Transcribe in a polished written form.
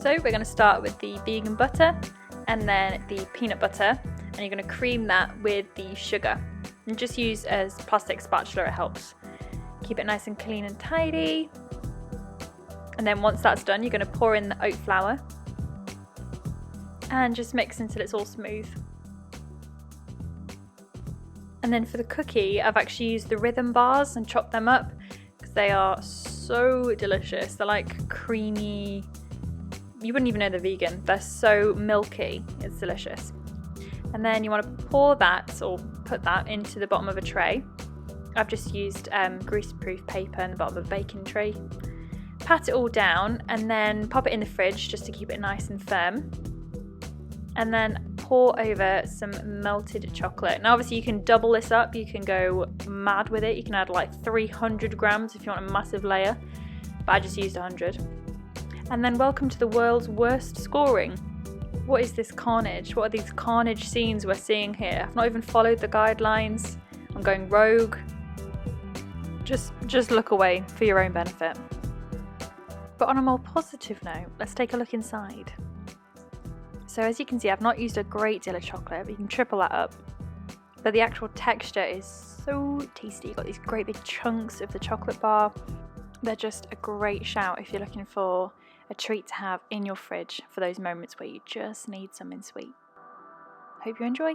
So we're going to start with the vegan butter and then the peanut butter, and you're going to cream that with the sugar. And just use a plastic spatula, it helps. Keep it nice and clean and tidy. And then once that's done, you're going to pour in the oat flour and just mix until it's all smooth. And then for the cookie, I've actually used the rhythm bars and chopped them up because they are so delicious. They're like creamy. You wouldn't even know they're vegan. They're so milky. It's delicious. And then you want to pour that or put that into the bottom of a tray. I've just used grease-proof paper in the bottom of a baking tray. Pat it all down and then pop it in the fridge just to keep it nice and firm. And then pour over some melted chocolate. Now obviously you can double this up, you can go mad with it. You can add like 300 grams if you want a massive layer, but I just used 100. And then welcome to the world's worst scoring. What is this carnage? What are these carnage scenes we're seeing here? I've not even followed the guidelines. I'm going rogue. Just look away for your own benefit. But on a more positive note, let's take a look inside. So as you can see, I've not used a great deal of chocolate, but you can triple that up. But the actual texture is so tasty. You've got these great big chunks of the chocolate bar. They're just a great shout if you're looking for a treat to have in your fridge for those moments where you just need something sweet. Hope you enjoy.